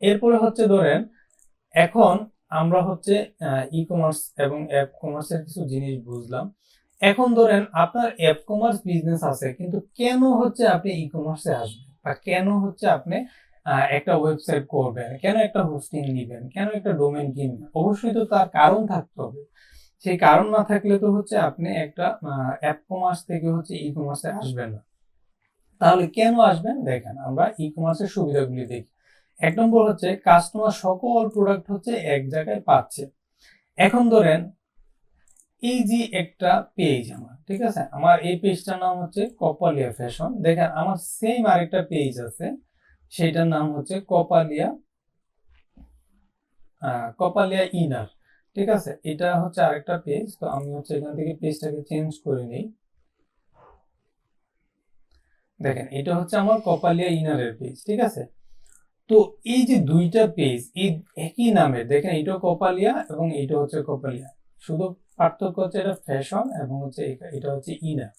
এরপরে হচ্ছে ধরেন এখন আমরা হচ্ছে ই কমার্স এবং অ্যাপ কমার্সের কিছু জিনিস বুঝলাম। এখন ধরেন আপনার অ্যাপ কমার্স বিজনেস আছে, কিন্তু কেন হচ্ছে আপনি ই কমার্সে আসবেন, বা কেন হচ্ছে আপনি একটা ওয়েবসাইট করবেন, কেন একটা হোস্টিং নেবেন, কেন একটা ডোমেইন কিনবেন? অবশ্যই তো তার কারণ থাকতে হবে। সেই কারণ না থাকলে তো হচ্ছে আপনি একটা অ্যাপ কমার্স থেকে হচ্ছে ই কমার্সে আসবেন না। তাহলে কেন আসবেন? দেখেন, আমরা ই কমার্সের সুবিধাগুলি দেখি। ১ নম্বর হচ্ছে কাস্টমার সকল প্রোডাক্ট হচ্ছে এক জায়গায় পাচ্ছে। এখন ধরেন এই যে একটা পেজ আমার, ঠিক আছে, আমার এই পেজটার নাম হচ্ছে কপালিয়া ফ্যাশন। দেখেন আমার সেম আরেকটা পেজ আছে, সেটার নাম হচ্ছে কপালিয়া ইনার। ঠিক আছে, এটা হচ্ছে আরেকটা পেজ। তো আমি হচ্ছে এখান থেকে পেজটাকে চেঞ্জ করে নিই। দেখেন এটা হচ্ছে আমার কপালিয়া ইনারের পেজ, ঠিক আছে। তো এই যে দুইটা পেজ এই একই নামের, দেখেন এটাও কপালিয়া এবং এটা হচ্ছে কপালিয়া, শুধু পার্থক্য হচ্ছে এটা ফ্যাশন এবং হচ্ছে এটা হচ্ছে ইনার।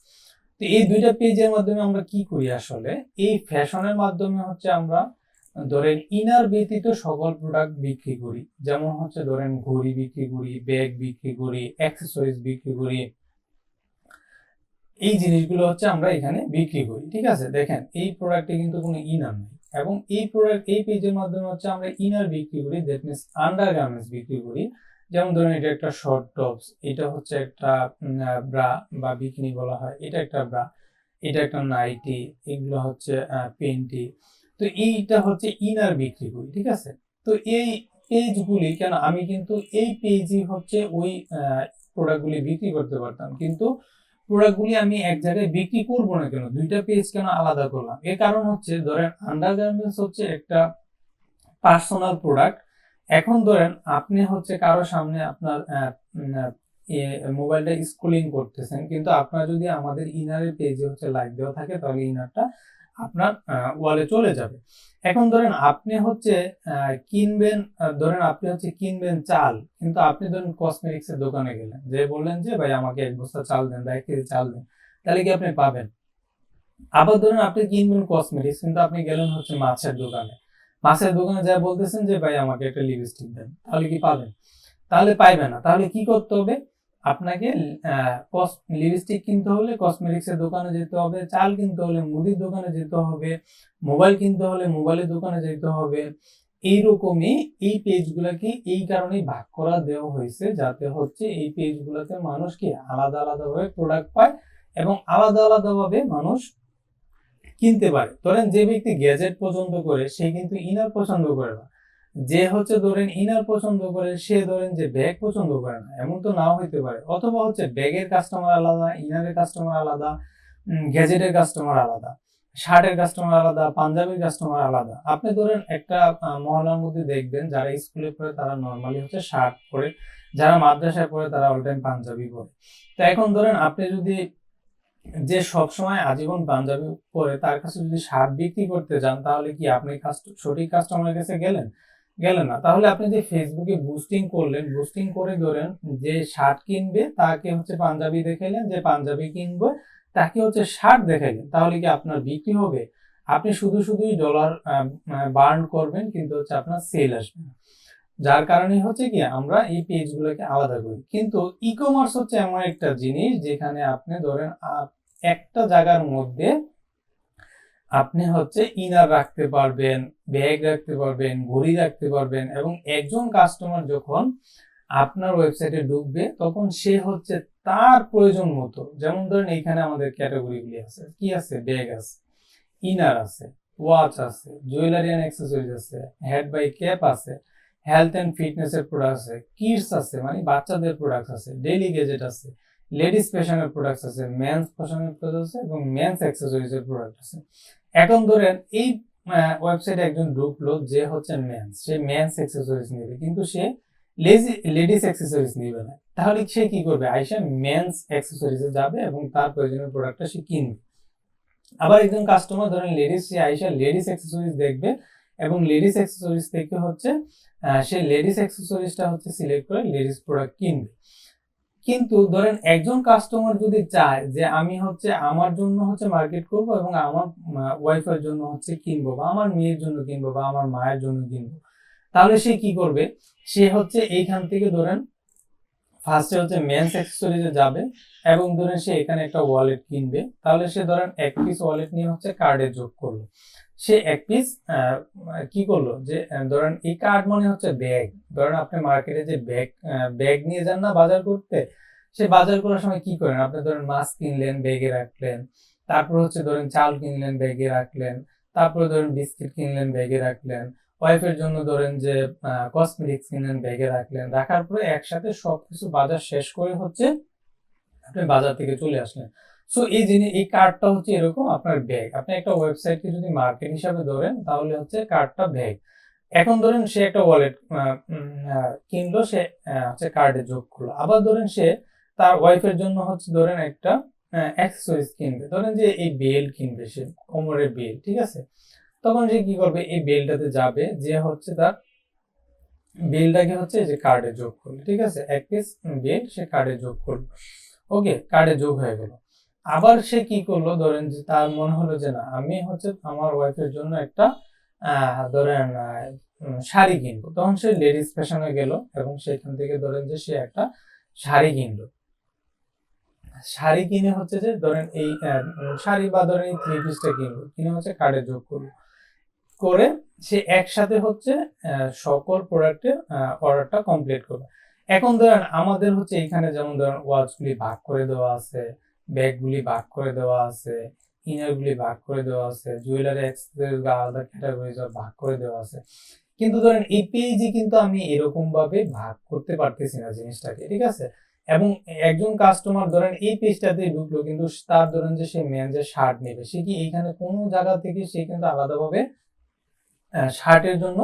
তো এই দুইটা পেজের মাধ্যমে আমরা কি করি আসলে, এই ফ্যাশনের মাধ্যমে হচ্ছে আমরা ধরেন ইনার ব্যতীত সকল প্রোডাক্ট বিক্রি করি। যেমন হচ্ছে ধরেন ঘড়ি বিক্রি করি, ব্যাগ বিক্রি করি, অ্যাক্সেসরিজ বিক্রি করি, এই জিনিসগুলো হচ্ছে আমরা এখানে বিক্রি করি। ঠিক আছে, দেখেন এই প্রোডাক্টে কিন্তু কোনো ইনার নেই, এবং এই প্রোডাক্ট এই পেজের মাধ্যমে হচ্ছে আমরা ইনার বিক্রি করি, দ্যাট মিনস আন্ডারগার্মেন্টস বিক্রি করি। যেমন ধরেন এটা একটা শর্ট টপস, এটা হচ্ছে একটা ব্রা বা বিকিনি বলা হয়, এটা একটা ব্রা, এটা একটা নাইটি, এগুলো হচ্ছে পেন্টি। তো এইটা হচ্ছে ইনার বিক্রি করি। ঠিক আছে, তো এই পেজগুলি কেন, আমি কিন্তু এই পেজই হচ্ছে ওই প্রোডাক্টগুলি বিক্রি করতে পারতাম, কিন্তু প্রোডাক্টগুলি আমি এক জায়গায় বিক্রি করব না কেন, দুইটা পেজ কেন আলাদা করলাম? এর কারণ হচ্ছে ধরেন আন্ডারগার্মেন্টস হচ্ছে একটা পার্সোনাল প্রোডাক্ট। এখন ধরেন আপনি হচ্ছে কারো সামনে আপনার মোবাইলটা স্ক্রলিং করতেছেন, কিন্তু আপনার যদি আমাদের ইনারের পেজে হচ্ছে লাইক দেওয়া থাকে, তাহলে ইনারটা আপনার ওয়ালে চলে যাবে। এখন ধরেন আপনি হচ্ছে কিনবেন, ধরেন আপনি হচ্ছে কিনবেন চাল, কিন্তু আপনি ধরেন কসমেটিক্স এর দোকানে গেলেন, যে বললেন যে ভাই আমাকে ১ বস্তা চাল দেন বা ১ কেজি চাল দেন, তাহলে কি আপনি পাবেন? আবার ধরেন আপনি কিনবেন কসমেটিক্স, কিন্তু আপনি গেলেন হচ্ছে মাছের দোকানে, মাছের দোকানে যা বলতেছেন যে ভাই আমাকে একটা লিপস্টিক দেন, তাহলে কি পাবেন? তাহলে পাইবে না। তাহলে কি করতে হবে? আপনাকে লিপস্টিক কিনতে হলে কসমেটিক্স এর দোকানে যেতে হবে, চাল কিনতে হলে মুদির দোকানে যেতে হবে, মোবাইল কিনতে হলে মোবাইলের দোকানে যেতে হবে। এইরকমই এই পেজগুলোকে এই কারণেই ভাগ করা দেওয়া হয়েছে, যাতে হচ্ছে এই পেজগুলোতে মানুষ কি আলাদা আলাদা ভাবে প্রোডাক্ট পায় এবং আলাদা আলাদা ভাবে মানুষ কিনতে পারে। ধরেন যে ব্যক্তি গ্যাজেট পছন্দ করে সে কিন্তু ইনার পছন্দ করে না, যে হচ্ছে ধরেন ইনার পছন্দ করে সে ধরেন যে ব্যাগ পছন্দ করে না, এমন তো নাও হইতে পারে। অথবা হচ্ছে ব্যাগের কাস্টমার আলাদা, ইনারের কাস্টমার আলাদা, গ্যাজেটের কাস্টমার আলাদা, শার্টের কাস্টমার আলাদা, পাঞ্জাবির কাস্টমার আলাদা। আপনি ধরেন একটা মহল্লার মধ্যে দেখবেন যারা স্কুলে পড়ে তারা নর্মালি হচ্ছে শার্ট পরে, যারা মাদ্রাসায় পড়ে তারা অল টাইম পাঞ্জাবি পরে। তো এখন ধরেন আপনি যদি যে সবসময় আজীবন পাঞ্জাবি পরে তার কাছে যদি শার্ট বিক্রি করতে যান, তাহলে কি আপনি সঠিক কাস্টমারের কাছে গেলেন? গেলেন না। তাহলে আপনি যে ফেসবুকে বুস্টিং করলেন, বুস্টিং করে ধরেন যে শার্ট কিনবে তাকে হচ্ছে পাঞ্জাবি দেখাইলেন, যে পাঞ্জাবি কিনবে তাকে হচ্ছে শার্ট দেখাইলেন, তাহলে কি আপনার বিক্রি হবে? আপনি শুধুই ডলার বার্ন করবেন, কিন্তু হচ্ছে আপনার সেল আসবে না। যার কারণে হচ্ছে কি আমরা এই পেজগুলোকে আলাদা করি। কিন্তু ই কমার্স হচ্ছে এমন একটা জিনিস যেখানে আপনি ধরেন একটা জায়গার মধ্যে আপনি হচ্ছে ইনার রাখতে পারবেন, ব্যাগ রাখতে পারবেন, ঘড়ি রাখতে পারবেন, এবং একজন কাস্টমার যখন আপনার ওয়েবসাইটে ঢুকবে তখন সে হচ্ছে তার প্রয়োজন মতো, যেমন ধরেন এইখানে আমাদের ক্যাটাগরিগুলি আছে, কি আছে, ব্যাগ আছে, ইনার আছে, ওয়াচ আছে, জুয়েলারি এন্ড অ্যাক্সেসরিজ আছে, হেড বাই ক্যাপ আছে, হেলথ এন্ড ফিটনেস এর প্রোডাক্ট আছে, কিডস আছে মানে বাচ্চাদের প্রোডাক্ট আছে, ডেইলি গেজেট আছে, লেডিস ফ্যাশনের প্রোডাক্ট আছে, মেন্স ফ্যাশনের প্রোডাক্ট আছে, এবং মেন্স অ্যাক্সেসরিজ এর প্রোডাক্ট আছে। এখন ধরেন এই ওয়েবসাইটে একজন ঢুকলো যে হচ্ছে মেন্স, সে মেন্স অ্যাক্সেসরিজ নেবে, কিন্তু সে লেডিস অ্যাক্সেসরিজ নেবে না। তাহলে সে কি করবে? আইসা মেন্স অ্যাক্সেসরিজে যাবে এবং তার প্রয়োজনীয় প্রোডাক্টটা সে কিনবে। আবার একজন কাস্টমার ধরেন লেডিস, সে আইসা লেডিস অ্যাক্সেসরিজ দেখবে এবং লেডিস অ্যাক্সেসরিজ থেকে হচ্ছে সে লেডিস অ্যাক্সেসরিজটা হচ্ছে সিলেক্ট করে লেডিস প্রোডাক্ট কিনবে। কিন্তু ধরেন একজন কাস্টমার যদি চায় যে আমি হচ্ছে আমার জন্য হচ্ছে মার্কেট করব এবং আমার ওয়াইফের জন্য হচ্ছে কিনবো, বা আমার মেয়ের জন্য কিনবো, বা আমার মায়ের জন্য কিনবো, তাহলে সে কি করবে, সে হচ্ছে এইখান থেকে ধরেন ফার্স্টে হচ্ছে মেন্স অ্যাক্সেসরিজে যাবে এবং ধরেন সে এখানে একটা ওয়ালেট কিনবে। তাহলে সে ধরেন এক পিস ওয়ালেট নিয়ে হচ্ছে কার্ডে যোগ করলো। সে এক পিস কি করলো যে ধরেন এই কার্ড মানে হচ্ছে ব্যাগ। ধরেন আপনি মার্কেটে যে ব্যাগ নিয়ে যান না বাজার করতে, সে বাজার করার সময় কি করেন, আপনি ধরেন মাছ কিনলেন ব্যাগে রাখলেন, তারপর হচ্ছে ধরেন চাল কিনলেন ব্যাগে রাখলেন, তারপরে ধরেন বিস্কিট কিনলেন ব্যাগে রাখলেন, ওয়াইফের জন্য ধরেন যে কসমেটিক্স কিনলেন ব্যাগে রাখলেন, রাখার পরে একসাথে সবকিছু বাজার শেষ করে হচ্ছে আপনি বাজার থেকে চলে আসলেন। সো এই জিনিস, এই কার্ডটা হচ্ছে এরকম আপনার ব্যাগ। আপনি একটা ওয়েবসাইটকে যদি মার্কেট হিসাবে ধরেন তাহলে হচ্ছে কার্ডটা ব্যাগ। এখন ধরেন সে একটা ওয়ালেট কিনলো, সে হচ্ছে কার্ডে যোগ করলো। আবার ধরেন সে তার ওয়াইফের জন্য হচ্ছে ধরেন একটা অ্যাক্সেসরিজ কিনবে, ধরেন যে এই বেল কিনবে, সে কোমরের বেল, ঠিক আছে। তখন সে কি করবে, এই বেলটাতে যাবে, যে হচ্ছে তার বেলটাকে হচ্ছে যে কার্ডে যোগ করবে, ঠিক আছে। এক পিস বেল সে কার্ডে যোগ করলো, ওকে, কার্ডে যোগ হয়ে গেল। আবার সে কি করলো, ধরেন যে তার মনে হলো যে না, আমি হচ্ছে আমার ওয়াইফের জন্য একটা ধরেন শাড়ি কিনবো। তখন সে লেডিস ফ্যাশনে গেল এবং সেখান থেকে ধরেন যে সে একটা শাড়ি কিনলো। শাড়ি কিনে হচ্ছে যে ধরেন এই শাড়ি বা ধরেন এই থ্রি পিসটা কিনলো, কিনে হচ্ছে কার্ডে যোগ করলো, করে সে একসাথে হচ্ছে সকল প্রোডাক্টের অর্ডারটা কমপ্লিট করবে। এখন ধরেন আমাদের হচ্ছে এখানে যেমন ধরেন ওয়াচগুলি ভাগ করে দেওয়া আছে, ব্যাগগুলি ভাগ করে দেওয়া আছে, ইনারগুলি ভাগ করে দেওয়া আছে, জুয়েলারি অ্যাক্সেসরিজ আলাদা ক্যাটাগরিজ ভাগ করে দেওয়া আছে। কিন্তু ধরেন এই পেজে কিন্তু আমি এরকম ভাবে ভাগ করতে পারতেছি না জিনিসটাকে, ঠিক আছে। এবং একজন কাস্টমার ধরেন এই পেজটাতে ঢুকলো, কিন্তু তার ধরেন যে সে মেন্সের শার্ট নেবে, সে কি এইখানে কোনো জায়গা থেকে সে কিন্তু আলাদাভাবে শার্টের জন্য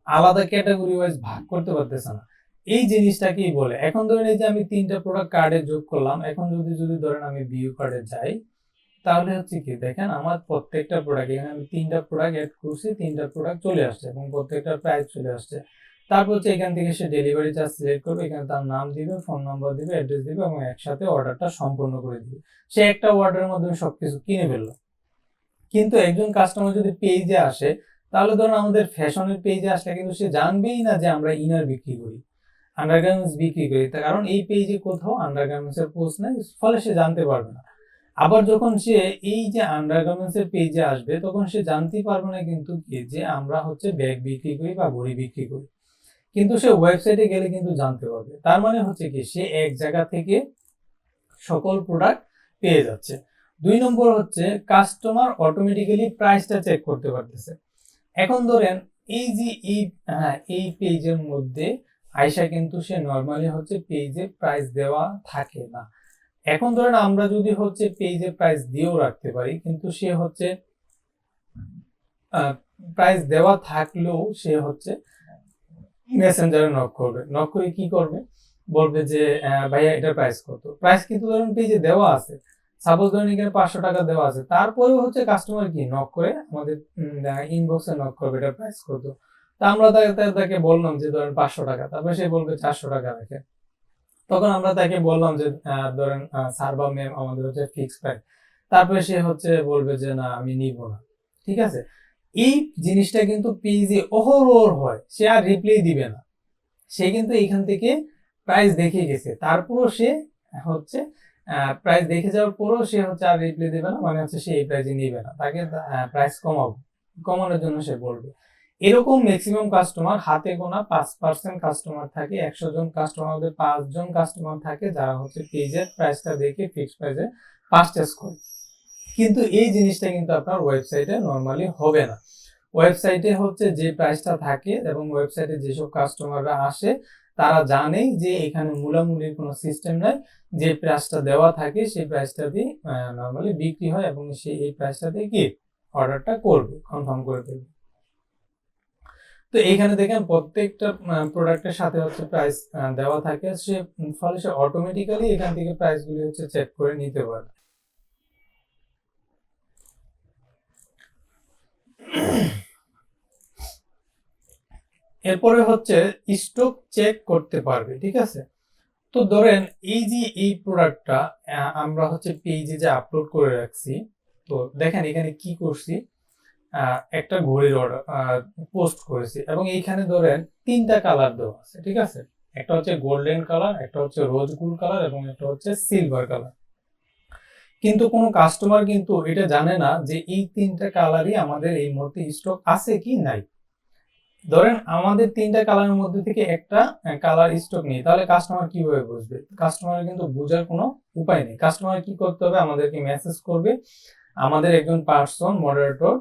আলাদা ক্যাটাগরি ওয়াইজ ভাগ করতে পারতেছে না। এই জিনিসটাকেই বলে, এখন ধরেন এই যে আমি 3টা প্রোডাক্ট কার্ডে যোগ করলাম, এখন যদি ধরেন আমি ভিউ কার্ডে যাই, তাহলে হচ্ছে কি দেখেন আমার প্রত্যেকটা প্রোডাক্ট, এখানে আমি 3টা প্রোডাক্ট অ্যাড করছি, 3টা প্রোডাক্ট চলে আসছে এবং প্রত্যেকটা প্রাইস চলে আসছে। তারপর হচ্ছে এখান থেকে সে ডেলিভারি চার্জ সিলেক্ট করবে, এখানে তার নাম দিবে, ফোন নাম্বার দিবে, অ্যাড্রেস দিবে এবং একসাথে অর্ডারটা সম্পূর্ণ করে দিবে। সে একটা অর্ডারের মাধ্যমে সবকিছু কিনে ফেললো। কিন্তু একজন কাস্টমার যদি পেজে আসে, তাহলে ধরুন আমাদের ফ্যাশনের পেজে আসলে কিন্তু সে জানবেই না যে আমরা ইনার বিক্রি করি, আন্ডারগার্মেন্টস বিক্রি করি, তার কারণ এই পেজে কোথাও আন্ডারগার্মেন্টস এর পোস্ট নাই, ফলে সে জানতে পারবে না। আবার যখন সে এই যে আন্ডারগার্মেন্টস এর পেজে আসবে, তখন সে জানতেই পারবে না কিন্তু কি যে আমরা হচ্ছে ব্যাগ বিক্রি করি বা ঘড়ি বিক্রি করি। কিন্তু সে ওয়েবসাইটে গেলে কিন্তু জানতে পারবে। তার মানে হচ্ছে কি সে এক জায়গা থেকে সকল প্রোডাক্ট পেয়ে যাচ্ছে। 2 নম্বর হচ্ছে কাস্টমার অটোমেটিক্যালি প্রাইসটা চেক করতে পারতেছে। এখন ধরেন এই যে এই পেজের মধ্যে আয়সা কিন্তু সে নরমালি হচ্ছে পেজে প্রাইস দেওয়া থাকে না। এখন ধরেন আমরা যদি হচ্ছে পেজে প্রাইস দিয়েও রাখতে পারি, কিন্তু সে হচ্ছে প্রাইস দেওয়া থাকলেও সে হচ্ছে মেসেঞ্জারে নক করবে, নক করে কি করবে, বলবে যে ভাইয়া এটার প্রাইস কত। প্রাইস কিন্তু ধরেন পেজে দেওয়া আছে, সাপোজ ধরেন এখানে 500 টাকা দেওয়া আছে, তারপরেও হচ্ছে কাস্টমার কি নক করে আমাদের ইনবক্সে নক করবে এটার প্রাইস কত। তা আমরা তাকে বললাম যে ধরেন 500 টাকা, তারপরে সে বলবে 400 টাকা রাখে। তখন আমরা তাকে বললাম যে ধরেন স্যার বা ম্যাম আমাদের হচ্ছে ফিক্স প্রাইস, তারপরে সে হচ্ছে বলবে যে না আমি নিব না, ঠিক আছে। এই জিনিসটা কিন্তু পেজে অহরহ হয়, সে আর রিপ্লাই দিবে না। সে কিন্তু এইখান থেকে প্রাইস দেখে গেছে, তারপরও সে হচ্ছে প্রাইস দেখে যাওয়ার পরও সে হচ্ছে আর রিপ্লাই দেবে না, মানে হচ্ছে সে এই প্রাইসে নিবে না, তাকে প্রাইস কমানোর জন্য সে বলবে। এরকম ম্যাক্সিমাম কাস্টমার হাতে গোনা 5% কাস্টমার থাকে, 100 জন কাস্টমার মধ্যে 5 জন কাস্টমার থাকে যারা হচ্ছে পেজের প্রাইসটা দেখে ফিক্সড প্রাইসে পারচেজ করে। কিন্তু এই জিনিসটা কিন্তু আপনার ওয়েবসাইটে নরমালি হবে না। ওয়েবসাইটে হচ্ছে যে প্রাইসটা থাকে এবং ওয়েবসাইটে যেসব কাস্টমাররা আসে তারা জানেই যে এখানে মূলামূলির কোনো সিস্টেম নাই, যে প্রাইসটা দেওয়া থাকে সেই প্রাইসটা দিয়ে নরমালি বিক্রি হয় এবং সে এই প্রাইসটা দিয়ে কি অর্ডারটা করবে, কনফার্ম করে দেবে। তো এইখানে দেখেন প্রত্যেকটা প্রোডাক্টের সাথে হচ্ছে প্রাইস দেওয়া থাকে, সে ফলে সে অটোমেটিক্যালি এখান থেকে প্রাইসগুলি হচ্ছে চেক করে নিতে পারে। এরপরে হচ্ছে স্টক চেক করতে পারবে, ঠিক আছে। তো ধরেন এই যে এই প্রোডাক্টটা আমরা হচ্ছে পেজে যে আপলোড করে রাখছি, তো দেখেন এখানে কি করছি, একটা ঘড়ির অর্ডার পোস্ট করেছি এবং এইখানে ধরেন 3টা কালার দেওয়া আছে, ঠিক আছে? একটা হচ্ছে গোল্ডেন কালার, একটা হচ্ছে রোজ গোল্ড কালার এবং একটা হচ্ছে সিলভার কালার। কিন্তু কোনো কাস্টমার কিন্তু এটা জানে না যে এই 3টা কালারই আমাদের এই মুহূর্তে স্টক আছে কি নাই। ধরেন আমাদের 3টা কালারের মধ্যে থেকে একটা কালার স্টক নেই, তাহলে কাস্টমার কিভাবে বুঝবে? কাস্টমার কিন্তু বোঝার কোনো উপায় নেই। কাস্টমার কি করতে হবে? আমাদেরকে মেসেজ করবে, আমাদের একজন পার্সন মডারেটর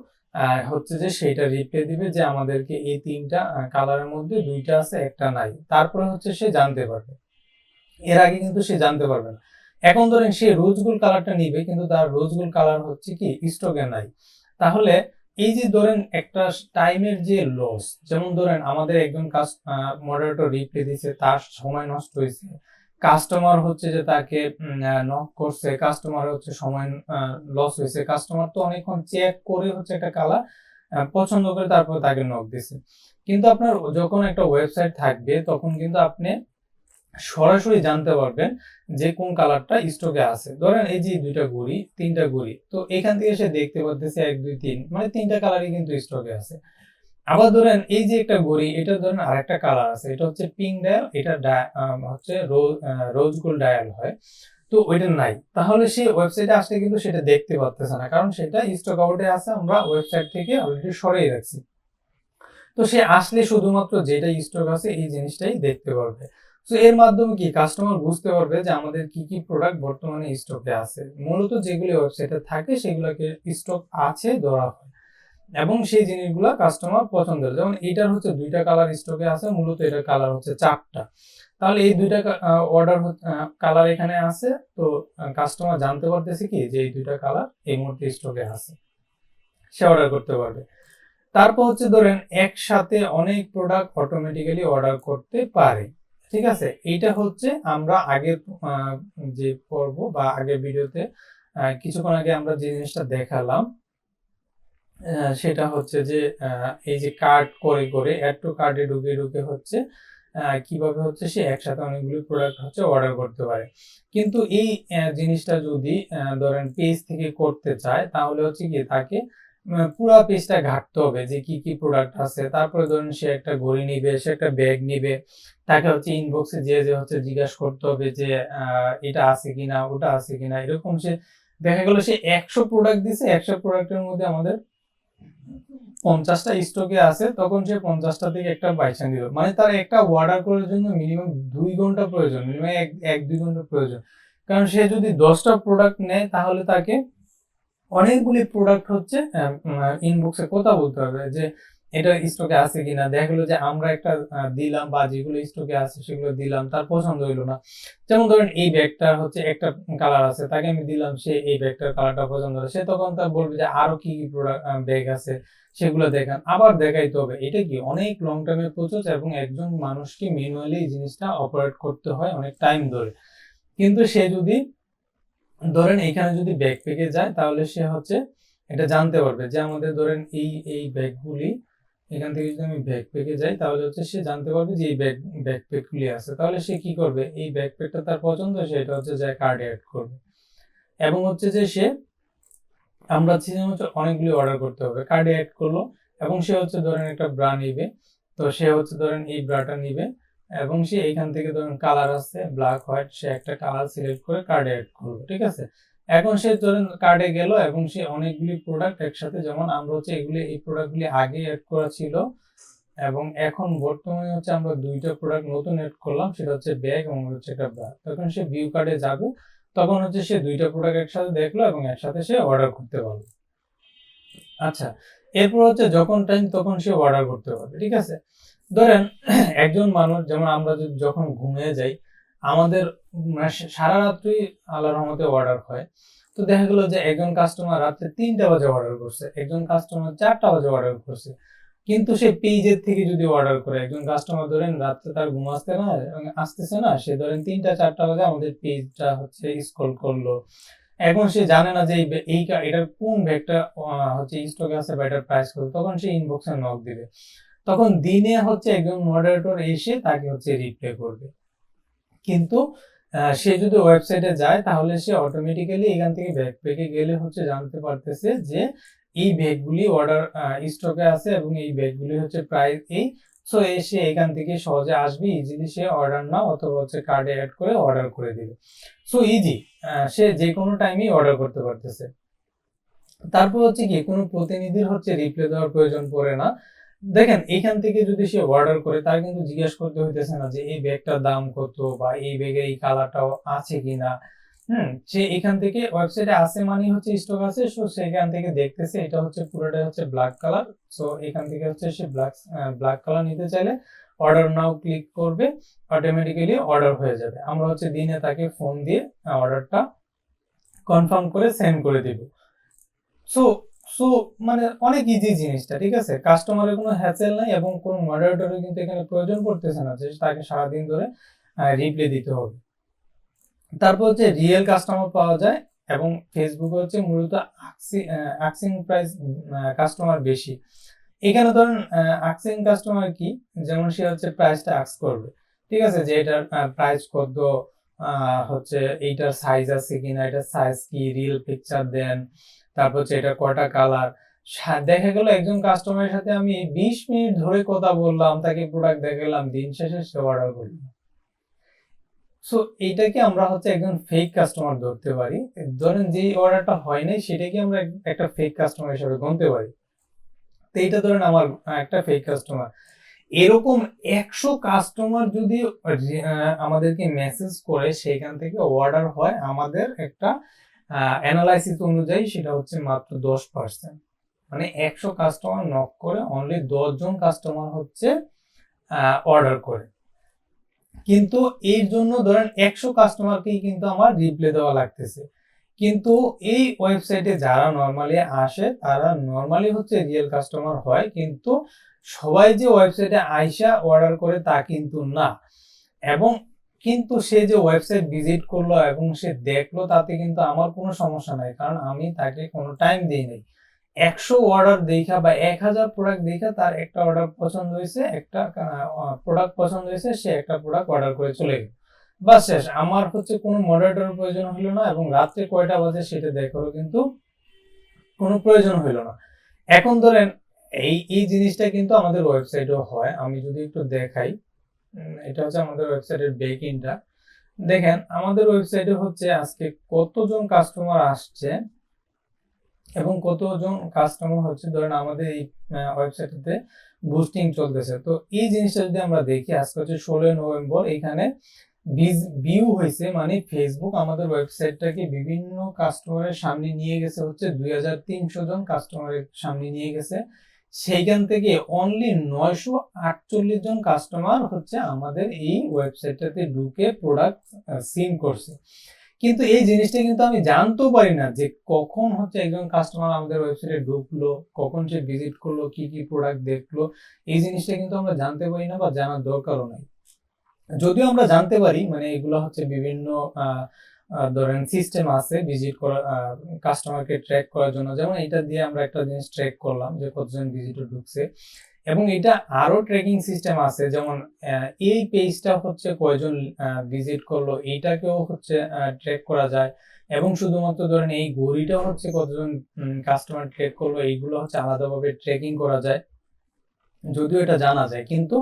হচ্ছে যে সেইটা রিপ্লাই দিবে যে আমাদেরকে এই 3টা কালারের মধ্যে 2টা আছে, একটা নাই। তারপরে হচ্ছে সে জানতে পারবে। এর আগে কিন্তু সে জানতে পারবে না। এখন ধরেন সে রোজ গোল্ড কালারটা নিবে, কিন্তু তার রোজ গোল্ড কালার হচ্ছে কি স্টকে নাই। তাহলে এই যে ধরেন একটা টাইমের যে লস, যেমন ধরেন আমাদের একজন মডারেটর রিপ্লাই দিচ্ছে, তার সময় নষ্ট হয়েছে, কাস্টমার হচ্ছে যে তাকে নক করছে, কাস্টমার হচ্ছে সময় লস হয়েছে, কাস্টমার তো অনেকক্ষণ চেক করে হচ্ছে একটা কালার পছন্দ করে তারপর তাকে নক দিছে। কিন্তু আপনার যখন একটা ওয়েবসাইট থাকবে তখন কিন্তু আপনি সরাসরি জানতে পারবেন যে কোন কালারটা স্টকে আছে। ধরেন এই যে 3টা ঘড়ি, তো এখান থেকে সে দেখতে পারতেছে 1 2 3, মানে 3টা কালারই কিন্তু স্টকে আছে। আবার ধরেন এই যে একটা ঘড়ি, এটা ধরেন আরেকটা কালার আছে, এটা হচ্ছে পিঙ্ক ডায়াল, এটা হচ্ছে রোজ গোল্ড ডায়াল হয়, তো ওইটা নাই। তাহলে সে ওয়েবসাইটে আসলে কিন্তু সেটা দেখতে পারতেছে না, কারণ সেটা স্টক আউটে আছে, আমরা ওয়েবসাইট থেকে অলরেডি সরিয়ে রাখছি। তো সে আসলে শুধুমাত্র যেটা স্টক আছে এই জিনিসটাই দেখতে পারবে। তো এর মাধ্যমে কি কাস্টমার বুঝতে পারবে যে আমাদের কি কি প্রোডাক্ট বর্তমানে স্টকে আছে। মূলত যেগুলি ওয়েবসাইটে থাকে সেগুলোকে স্টক আছে ধরা হয় এবং সেই জিনিসগুলো কাস্টমার পছন্দের। যেমন এটার হচ্ছে 2টা কালার স্টকে আছে, মূলত এটার কালার হচ্ছে 4টা। তাহলে এই 2টা অর্ডার কালার এখানে আছে, তো কাস্টমার জানতে পারতেছে কি যে এই 2টা কালার এই মুহূর্তে স্টকে আছে, সে অর্ডার করতে পারবে। তারপর হচ্ছে ধরেন একসাথে অনেক প্রোডাক্ট অটোমেটিক্যালি অর্ডার করতে পারে, ঠিক আছে? এইটা হচ্ছে আমরা আগের যে পর্ব বা আগের ভিডিওতে কিছুক্ষণ আগে আমরা যে জিনিসটা দেখালাম, সেটা হচ্ছে যে এই যে কার্ট করে করে অ্যাড টু কার্টে ঢুকে ঢুকে হচ্ছে কিভাবে হচ্ছে সে একসাথে অনেকগুলো প্রোডাক্ট হচ্ছে অর্ডার করতে পারে। কিন্তু এই জিনিসটা যদি ধরেন পেজ থেকে করতে চায়, তাহলে হচ্ছে কি তাকে পুরো পেজটা ঘাঁটতে হবে যে কি কি প্রোডাক্ট আছে। তারপরে ধরেন সে একটা ঘড়ি নিবে, সে একটা ব্যাগ নিবে, তাকে হচ্ছে ইনবক্সে যে হচ্ছে জিজ্ঞাসা করতে হবে যে এটা আছে কিনা, ওটা আছে কিনা। এরকম সে দেখা গেল সে 100 প্রোডাক্ট দিছে, 100 প্রোডাক্টের মধ্যে আমাদের 50টা স্টকে আছে, তখন সে 50টা থেকে একটা বাইছা নিল। মানে তার একটা অর্ডার করার জন্য মিনিমাম 2 ঘন্টা প্রয়োজন, মিনিমাম 1-2 ঘন্টা প্রয়োজন। কারণ সে যদি 10টা প্রোডাক্ট নেয় তাহলে তাকে অনেকগুলি প্রোডাক্ট হচ্ছে ইনবক্সে কথা বলতে হবে যে এটা স্টকে আছে কিনা। দেখা গেলো যে আমরা একটা দিলাম বা যেগুলো স্টকে আছে সেগুলো দিলাম, তার পছন্দ হইলো না। যেমন ধরেন এই ব্যাগটা হচ্ছে একটা কালার আছে, তাকে আমি দিলাম, সে এই ব্যাগটার কালারটা পছন্দ হলো, সে তখন তার বলবে যে আরো কি কি প্রোডাক্ট ব্যাগ আছে সেগুলো দেখান, আবার দেখাইতে হবে। এটা কি অনেক লং টাইমের প্রসেস এবং একজন মানুষকে ম্যানুয়ালি এই জিনিসটা অপারেট করতে হয় অনেক টাইম ধরে। কিন্তু সে যদি ধরেন এখানে যদি ব্যাকপ্যাকে যায় তাহলে সে হচ্ছে এটা জানতে পারবে যে আমাদের ধরেন এই ব্যাগগুলি, এখান থেকে যদি আমি ব্যাকপ্যাকে যাই তাহলে হচ্ছে সে জানতে পারবে যে এই ব্যাকপ্যাকগুলি আছে। তাহলে সে কি করবে, এই ব্যাকপ্যাকটা তার পছন্দ, সেটা হচ্ছে যায় কার্ডে অ্যাড করবে এবং হচ্ছে যে সে আমরা হচ্ছে অনেকগুলি অর্ডার করতে হবে, কার্ডে অ্যাড করলো এবং সে হচ্ছে ধরেন একটা ব্রা নিবে, তো সে হচ্ছে ধরেন এই ব্রাটা নিবে এবং সে এইখান থেকে ধরেন কালার আছে ব্ল্যাক হোয়াইট, সে একটা কালার সিলেক্ট করে কার্ডে অ্যাড করলো, ঠিক আছে? এখন সে ধরেন কার্ডে গেল এবং সে অনেকগুলি প্রোডাক্ট একসাথে, যেমন আমরা হচ্ছে এই প্রোডাক্টগুলি আগে অ্যাড করা ছিল এবং এখন বর্তমানে হচ্ছে আমরা 2টা প্রোডাক্ট নতুন অ্যাড করলাম, সেটা হচ্ছে ব্যাগ এবং হচ্ছে একটা ব্রা। তখন সে ভিউ কার্ডে যাবে, তখন হচ্ছে সে 2টা প্রোডাক্ট একসাথে দেখলো এবং একসাথে সে অর্ডার করতে পারবে। আচ্ছা, এরপর হচ্ছে যখন টাইম তখন সে অর্ডার করতে পারবে, ঠিক আছে? ধরেন একজন মানুষ, যেমন আমরা যখন ঘুমিয়ে যাই, আমাদের সারা রাত্রি আল্লাহর রহমতে অর্ডার হয়। তো দেখা গেল যে একজন কাস্টমার রাত্রে 3টা বাজে অর্ডার করছে, একজন কাস্টমার 4টা বাজে অর্ডার করছে। কিন্তু সে পেজের থেকে যদি অর্ডার করে, একজন কাস্টমার ধরেন রাত্রে তার ঘুম আসতেছে না, সে ধরেন 3টা 4টা বাজে আমাদের পেজটা হচ্ছে স্ক্রল করলো। এখন সে জানে না যে এটার কোন ব্যাগটা হচ্ছে স্টকে আছে বা এটার প্রাইস কত, তখন সে ইনবক্সে নক দিবে। তখন দিনে হচ্ছে একজন মডারেটর এসে তাকে হচ্ছে রিপ্লাই করবে। কিন্তু সে যদি ওয়েবসাইটে যায় তাহলে সে অটোমেটিক্যালি এখান থেকে ব্যাকপ্যাকে গেলে হচ্ছে জানতে পারতেছে যে এই ব্যাগগুলি অর্ডার স্টকে আছে এবং এই ব্যাগগুলি হচ্ছে প্রাইস এই, সো সে এখান থেকে সহজে আসবে, ইজিলি সে অর্ডার নাও অথবা হচ্ছে কার্ডে অ্যাড করে অর্ডার করে দিবে। সো ইজি, সে যে কোনো টাইমেই অর্ডার করতে পারতেছে। তারপর হচ্ছে কি কোনো প্রতিনিধির হচ্ছে রিপ্লাই দেওয়ার প্রয়োজন পড়ে না। দেখেন এখান থেকে যদি সে অর্ডার করে তার কিন্তু জিজ্ঞেস করতে হইতেছে না যে এই ব্যাগটার দাম কত বা এই ব্যাগের এই কালারটাও আছে কিনা। সে এখান থেকে ওয়েবসাইটে আছে মানে হচ্ছে স্টক আছে, সো সেখান থেকে দেখতেছে এটা হচ্ছে পুরোটাই হচ্ছে ব্ল্যাক কালার, সো এখান থেকে হচ্ছে সে ব্ল্যাক কালার নিতে চাইলে অর্ডার নাও ক্লিক করবে, অটোমেটিক্যালি অর্ডার হয়ে যাবে। আমরা হচ্ছে দিনে তাকে ফোন দিয়ে অর্ডারটা কনফার্ম করে সেন্ড করে দিব। সো সো মানে অনেক ইজি জিনিসটা, ঠিক আছে, কাস্টমারের কোনো হ্যাসেল নাই এবং কোনো মডারেটরের কিন্তু এখানে প্রয়োজন পড়তেছে না যে তাকে সারাদিন ধরে রিপ্লাই দিতে হবে। তারপর হচ্ছে রিয়েল কাস্টমার পাওয়া যায় এবং ফেসবুকে হচ্ছে মূলত আক্সিং প্রাইস কাস্টমার বেশি। এখানে ধরেন আক্সিং কাস্টমার কি, যেমন সে হচ্ছে প্রাইসটা আক্স করবে, ঠিক আছে, যে এটার প্রাইস কত, হচ্ছে এইটার সাইজ আছে কিনা, এটার সাইজ কি, রিয়েল পিকচার দেন, তারপর হচ্ছে এটা কয়টা কালার। দেখা গেল একজন কাস্টমারের সাথে আমি 20 মিনিট ধরে কথা বললাম, তাকে প্রোডাক্ট দেখালাম, দিন শেষে সে অর্ডার করলাম। সো এইটাকে আমরা হচ্ছে একজন ফেক কাস্টমার ধরতে পারি। ধরেন যে অর্ডারটা হয় নাই সেটাকে আমরা একটা ফেক কাস্টমার হিসেবে গুনতে পারি। তো এইটা ধরেন আমার একটা ফেক কাস্টমার। এরকম 100 কাস্টমার যদি আমাদেরকে মেসেজ করে সেখান থেকে অর্ডার হয়, আমাদের একটা অ্যানালাইসিস অনুযায়ী সেটা হচ্ছে মাত্র 10%। মানে 100 কাস্টমার নক করে অনলি 10 জন কাস্টমার হচ্ছে অর্ডার করে। কিন্তু এর জন্য ধরেন 100 কাস্টমারকেই কিন্তু আমার রিপ্লাই দেওয়া লাগতেছে। কিন্তু এই ওয়েবসাইটে যারা নরমালি আসে তারা নরমালি হচ্ছে রিয়েল কাস্টমার হয়, কিন্তু সবাই যে ওয়েবসাইটে আইসা অর্ডার করে তা কিন্তু না। এবং কিন্তু সে যে ওয়েবসাইট ভিজিট করলো এবং সে দেখলো তাতে কিন্তু আমার কোনো সমস্যা নাই, কারণ আমি তাকে কোনো টাইম দিই নাই। 100 অর্ডার দেখা বা 1000 প্রোডাক্ট দেখা তার একটা অর্ডার পছন্দ হয়েছে, একটা প্রোডাক্ট পছন্দ হয়েছে, সে একটা প্রোডাক্ট অর্ডার করে চলে গেল, বাস শেষ। আমার হচ্ছে কোনো মডারেটরের প্রয়োজন হলো না এবং রাত্রে কয়টা বাজে সেটা দেখারও কিন্তু কোনো প্রয়োজন হলো না। এখন ধরেন এই জিনিসটা কিন্তু আমাদের ওয়েবসাইটেও হয়। আমি যদি একটু দেখাই, এটা হচ্ছে আমাদের ওয়েবসাইটের ব্যাকএন্ডটা। দেখেন আমাদের ওয়েবসাইটে হচ্ছে আজকে কতজন কাস্টমার আসছে এবং কতজন কাস্টমার হচ্ছে ধরেন আমাদের এই ওয়েবসাইটে বুস্টিং চলতেছে। তো এই জিনিসটা যদি আমরা দেখি, আজকে হচ্ছে 16 নভেম্বর, এখানে ভিউ হয়েছে, মানে ফেসবুক আমাদের ওয়েবসাইটটাকে বিভিন্ন কাস্টমারের সামনে নিয়ে গেছে হচ্ছে 2300 জন কাস্টমারের সামনে নিয়ে গেছে। সেইখান থেকে অনলি 948 জন কাস্টমার হচ্ছে আমাদের এই ওয়েবসাইটটাতে ঢুকে প্রোডাক্ট সিন করছে। কিন্তু এই জিনিসটা কিন্তু আমি জানতেও পারি না যে কখন হচ্ছে একজন কাস্টমার আমাদের ওয়েবসাইটে ঢুকলো, কখন সে ভিজিট করলো, কি কি প্রোডাক্ট দেখলো, এই জিনিসটা কিন্তু আমরা জানতে পারি না বা জানার দরকারও নাই। যদিও আমরা জানতে পারি, মানে এগুলো হচ্ছে বিভিন্ন ধরেন সিস্টেম আছে ভিজিট করার, কাস্টমারকে ট্র্যাক করার জন্য। যেমন এটা দিয়ে আমরা একটা জিনিস ট্র্যাক করলাম যে কতজন ভিজিটর ঢুকছে, এবং এটা আরো ট্র্যাকিং সিস্টেম আছে, যেমন এই পেজটা হচ্ছে কয়জন ভিজিট করলো এইটাকেও হচ্ছে ট্র্যাক করা যায়। এবং শুধুমাত্র ধরেন এই ঘড়িটা হচ্ছে কতজন কাস্টমার ট্র্যাক করলো, এইগুলো হচ্ছে আলাদাভাবে ট্র্যাকিং করা যায়, যদিও এটা জানা যায়। কিন্তু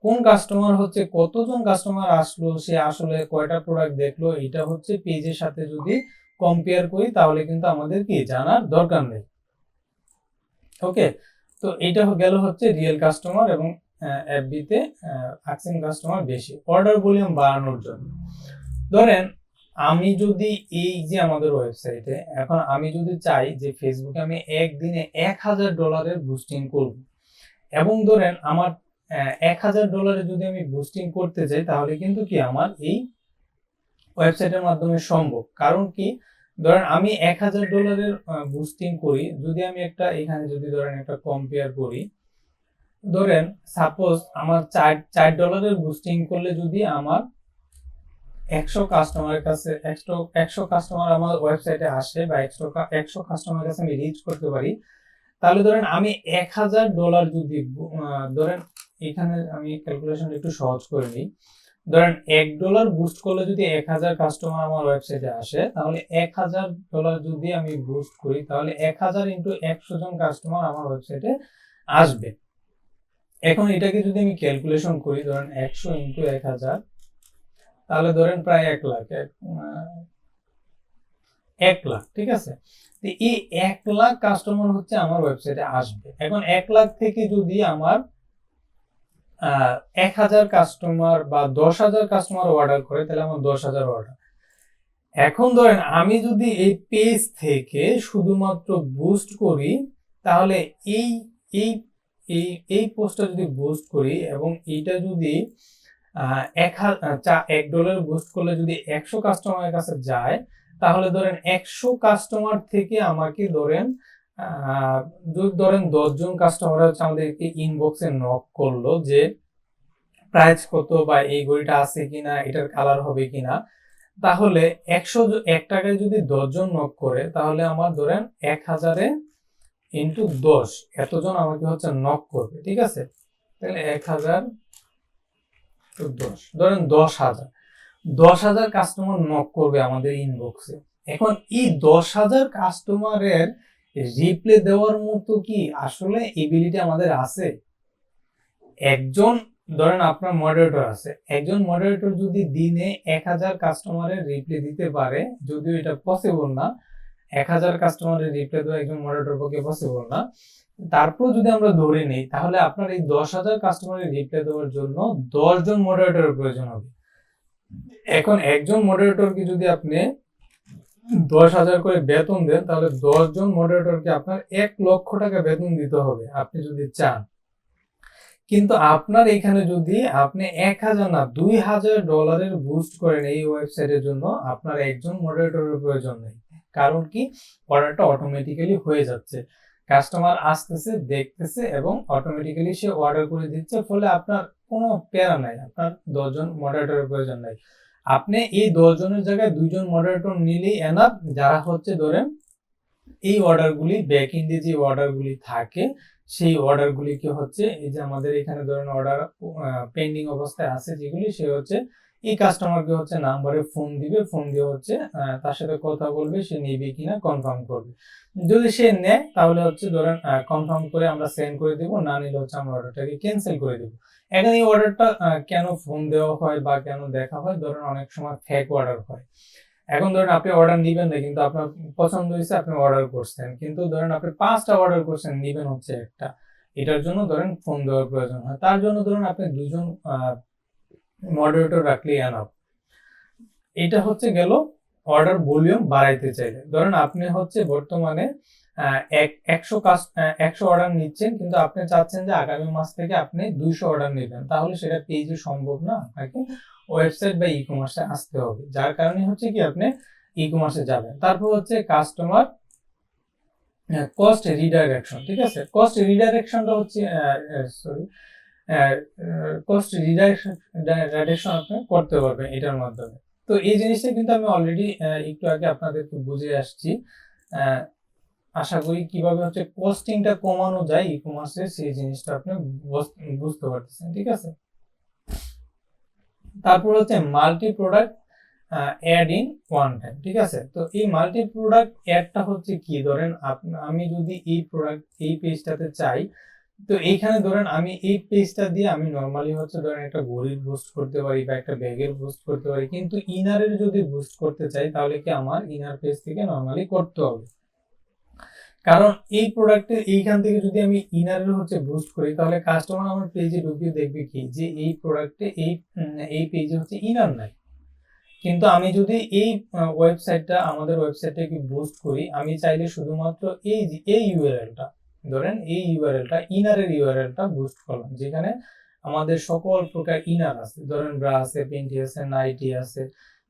কোন কাস্টমার হচ্ছে কতজন কাস্টমার আসলো, সে আসলে কয়টা প্রোডাক্ট দেখলো, এটা হচ্ছে পেজের সাথে যদি কম্পেয়ার করি তাহলে কিন্তু আমাদের কি জানার দরকার নেই। ওকে, তো এইটা গেল হচ্ছে রিয়েল কাস্টমার এবং এফবিতে আক্সিং কাস্টমার বেশি। অর্ডার ভলিউম বাড়ানোর জন্য ধরেন আমি যদি এই যে আমাদের ওয়েবসাইটে এখন আমি যদি চাই যে ফেসবুকে আমি একদিনে $1000 বুস্টিং করব, এবং ধরেন আমার $1000 যদি আমি বুস্টিং করতে চাই তাহলে কিন্তু কি আমার এই ওয়েবসাইটের মাধ্যমে সম্ভব। কারণ কি, ধরেন আমি $1000 বুস্টিং করি, যদি আমি একটা এখানে যদি ধরেন একটা কম্পেয়ার করি, ধরেন সাপোজ আমার $4 বুস্টিং করলে যদি আমার 100 কাস্টমারের কাছে 100 কাস্টমার আমার ওয়েবসাইটে আসে বা 100 কাস্টমারের কাছে আমি রিচ করতে পারি, তাহলে ধরেন আমি $1000 যদি ধরেন এখানে আমি ক্যালকুলেশন একটু সহজ করে নিই, ধরেন $1 বুস্ট করলে যদি 1000 কাস্টমার আমার ওয়েবসাইটে আসে, তাহলে $1000 যদি আমি বুস্ট করি তাহলে 1000 ইন্টু 100 জন কাস্টমার আমার ওয়েবসাইটে আসবে। এখন এটাকে যদি আমি ক্যালকুলেশন করি, ধরেন 100 ইন্টু 1000, তাহলে ধরেন প্রায় 1 লাখ, 1 লাখ, ঠিক আছে। তো এই 1 লাখ কাস্টমার হচ্ছে আমার ওয়েবসাইটে আসবে। এখন 1 লাখ থেকে যদি আমার 1000 কাস্টমার বা 10,000 কাস্টমার অর্ডার করে, তাহলে আমার 10,000 অর্ডার। এখন ধরেন আমি যদি এই পেজ থেকে শুধুমাত্র বুস্ট করি, তাহলে এই এই এই এই পোস্টটা যদি বুস্ট করি এবং এইটা যদি $1 বুস্ট করলে যদি 100 কাস্টমারের কাছে যায়, তাহলে ধরেন 100 কাস্টমার থেকে আমাকে ধরেন 10 জন কাস্টমার হচ্ছে আমাদেরকে ইনবক্সে নক করলো যে প্রাইস কত বা এই ঘড়িটা আছে কিনা, এটার কালার হবে কিনা। তাহলে 1 টাকায় যদি 10 জন নক করে, তাহলে আমার ধরেন 1000 ইন্টু 10 এতজন আমাকে হচ্ছে নক করবে, ঠিক আছে। তাহলে 1000 তো 10, ধরেন 10,000 কাস্টমার নক করবে আমাদের ইনবক্সে। এখন এই 10,000 কাস্টমারের রিপ্লাই দেওয়ার মতো কি আসলে এবিলিটি আমাদের আছে? একজন ধরেন আপনার মডারেটর আছে, একজন মডারেটর যদি দিনে 1000 কাস্টমারের রিপ্লাই দিতে পারে, যদিও এটা পসিবল না, 1000 কাস্টমারের রিপ্লাই দেওয়া একজন মডারেটর পক্ষে পসিবল না, তারপর যদি আমরা ধরে নেই, তাহলে আপনার এই 10,000 কাস্টমারের রিপ্লাই দেওয়ার জন্য 10 জন মডারেটরের প্রয়োজন হবে। এখন একজন মডারেটরকে যদি আপনি 10,000 করে বেতন দেন, তাহলে 10 জন মডারেটরকে আপনার 1 লক্ষ টাকা বেতন দিতে হবে আপনি যদি চান। কিন্তু আপনার এখানে যদি আপনি 1000 না $2,000 বুস্ট করেন এই ওয়েবসাইটের জন্য, আপনার একজন মডারেটরের প্রয়োজন নেই। কারণ কি, অর্ডারটা অটোমেটিক্যালি হয়ে যাচ্ছে, কাস্টমার আসতেছে, দেখতেছে এবং অটোমেটিক্যালি সে অর্ডার করে দিচ্ছে। ফলে আপনার কোনো প্যারা নাই, আপনার 10 জন মডারেটরের প্রয়োজন নাই। আপনি এই 10 জনের জায়গায় 2 জন মডারেটর নিলেই এনাফ, যারা হচ্ছে ধরেন এই অর্ডারগুলি ব্যাক এন্ডে যে অর্ডারগুলি থাকে, সেই অর্ডারগুলিকে হচ্ছে এই যে আমাদের এখানে ধরেন অর্ডার পেন্ডিং অবস্থায় আছে যেগুলি, সে হচ্ছে এই কাস্টমারকে হচ্ছে নাম্বারে ফোন দিবে, ফোন দিয়ে হচ্ছে তার সাথে কথা বলবে, সে নেবে কিনা কনফার্ম করবে। যদি সে নেয় তাহলে হচ্ছে ধরেন কনফার্ম করে আমরা সেন্ড করে দেব, না নিলে হচ্ছে আমরা অর্ডারটাকে ক্যান্সেল করে দেব। এখন এই অর্ডারটা কেন ফোন দেওয়া হয় বা কেন দেখা হয়, ধরেন অনেক সময় ফেক অর্ডার হয়। এখন ধরেন আপনি অর্ডার নিবেন না, কিন্তু আপনার পছন্দ হয়েছে, আপনি অর্ডার করছেন, কিন্তু ধরেন আপনি 5টা অর্ডার করছেন, নিবেন হচ্ছে একটা, এটার জন্য ধরেন ফোন দেওয়ার প্রয়োজন হয়। তার জন্য ধরেন আপনি 2 জন মডারেটর রাখলেই এনাফ। এটা হচ্ছে গেল অর্ডার ভলিউম বাড়াইতে চাইলে। ধরেন আপনি হচ্ছে বর্তমানে 100 অর্ডার নিচ্ছেন, কিন্তু আপনি চাচ্ছেন যে আগামী মাস থেকে আপনি 200 অর্ডার নেবেন, তাহলে সেটা পেজে সম্ভব না, আপনাকে ওয়েবসাইট বা ই কমার্সে আসতে হবে। যার কারণে হচ্ছে কি আপনি ই কমার্সে যাবেন। তারপর হচ্ছে কাস্টমার কস্ট রিডাইরেকশন, ঠিক আছে। কস্ট রিডাইরেকশনটা হচ্ছে কস্ট রিডাইরেকশন আপনি করতে পারবেন এটার মাধ্যমে। তো এই জিনিসটা কিন্তু আমি অলরেডি একটু আগে আপনাদেরকে বুঝিয়ে আসছি। আশা করি কিভাবে হচ্ছে কস্টিংটা কমানো যায় ই কমার্সে, সেই জিনিসটা আপনি বুঝতে পারতেছেন, ঠিক আছে। তারপর হচ্ছে multi product add in one time, ঠিক আছে। তো এই মাল্টি প্রোডাক্ট অ্যাডটা হচ্ছে কি, ধরেন আমি যদি এই প্রোডাক্ট এই পেজটাতে চাই, তো এইখানে ধরেন আমি এই পেজটা দিয়ে আমি নরমালি হচ্ছে ধরেন একটা ঘড়ির বুস্ট করতে পারি বা একটা ব্যাগের বুস্ট করতে পারি, কিন্তু ইনারের যদি বুস্ট করতে চাই, তাহলে কি আমার ইনার পেজ থেকে নরমালি করতে হবে। কারণ এই প্রোডাক্টে এইখান থেকে যদি আমি ইনারের হচ্ছে বুস্ট করি, তাহলে কাস্টমার আমার পেজে ঢুকে দেখবে কি যে এই প্রোডাক্টে এই পেজে হচ্ছে ইনার নাই। কিন্তু আমি যদি এই ওয়েবসাইটটা আমাদের ওয়েবসাইটটাকে বুস্ট করি, আমি চাইলে শুধুমাত্র এই ইউআরএলটা, ধরেন এই ইউআরএলটা ইনারের ইউআরএলটা বুস্ট করলাম, যেখানে আমাদের সকল প্রকার ইনার আছে, ধরেন ব্রা আছে, পেন্টি আছে, নাইটি আছে,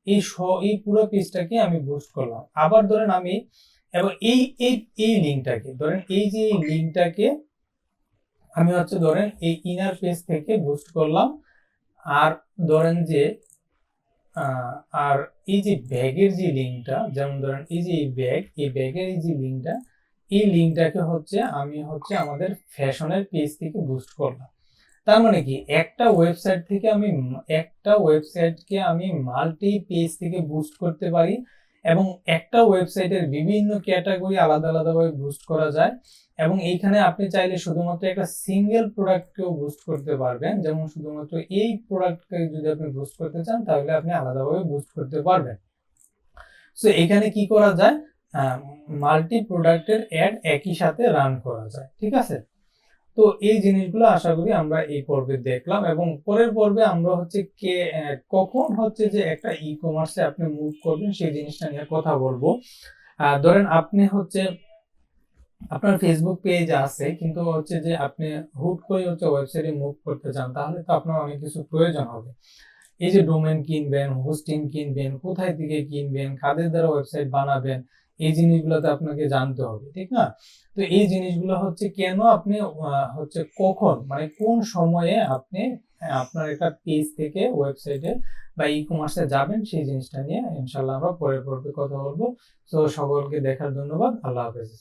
এই পুরো পেজটাকে আমি বুস্ট করলাম। আবার ধরেন আমি এবং এই লিঙ্কটাকে ধরেন এই যে এই লিঙ্কটাকে আমি হচ্ছে ধরেন এই ইনার পেজ থেকে বুস্ট করলাম। আর ধরেন যে আর এই যে ব্যাগের যে লিঙ্কটা, যেমন ধরেন এই যে এই ব্যাগের এই যে লিঙ্কটা, এই লিঙ্কটাকে হচ্ছে আমি হচ্ছে আমাদের ফ্যাশনের পেজ থেকে বুস্ট করলাম। তার মানে কি, একটা ওয়েবসাইটকে আমি মাল্টি পেজ থেকে বুস্ট করতে পারি, এবং একটা ওয়েবসাইটের বিভিন্ন ক্যাটাগরি আলাদা আলাদাভাবে বুস্ট করা যায়। এবং এইখানে আপনি চাইলে শুধুমাত্র একটা সিঙ্গেল প্রোডাক্টকেও বুস্ট করতে পারবেন, যেমন শুধুমাত্র এই প্রোডাক্টকে যদি আপনি বুস্ট করতে চান তাহলে আপনি আলাদাভাবে বুস্ট করতে পারবেন। সো এখানে কি করা যায়, মাল্টি প্রোডাক্টের অ্যাড একই সাথে রান করা যায়, ঠিক আছে। তো এই জিনিসগুলো আশা করি আমরা এই পর্বে দেখলাম, এবং পরের পর্বে আমরা হচ্ছে কখন হচ্ছে যে একটা ই কমার্সে আপনি মুভ করবেন সেই জিনিসটা নিয়ে কথা বলবো। ধরেন আপনি হচ্ছে আপনার ফেসবুক পেজ আছে, কিন্তু হচ্ছে যে আপনি হুট করে হচ্ছে ওয়েবসাইটে মুভ করতে চান, তাহলে তো আপনার অনেক কিছু প্রয়োজন হবে। এই যে ডোমেন কিনবেন, হোস্টিং কিনবেন, কোথায় থেকে কিনবেন, কাদের দ্বারা ওয়েবসাইট বানাবেন, এই জিনিসগুলো তো আপনাকে জানতে হবে, ঠিক না? তো এই জিনিসগুলো হচ্ছে কেন আপনি হচ্ছে কখন, মানে কোন সময়ে আপনি আপনার একটা পেজ থেকে ওয়েবসাইটে বা ই কমার্সে যাবেন, সেই জিনিসটা নিয়ে ইনশাল্লাহ আমরা পরের পর্বে কথা বলবো। তো সকলকে দেখার ধন্যবাদ। আল্লাহ হাফেজ।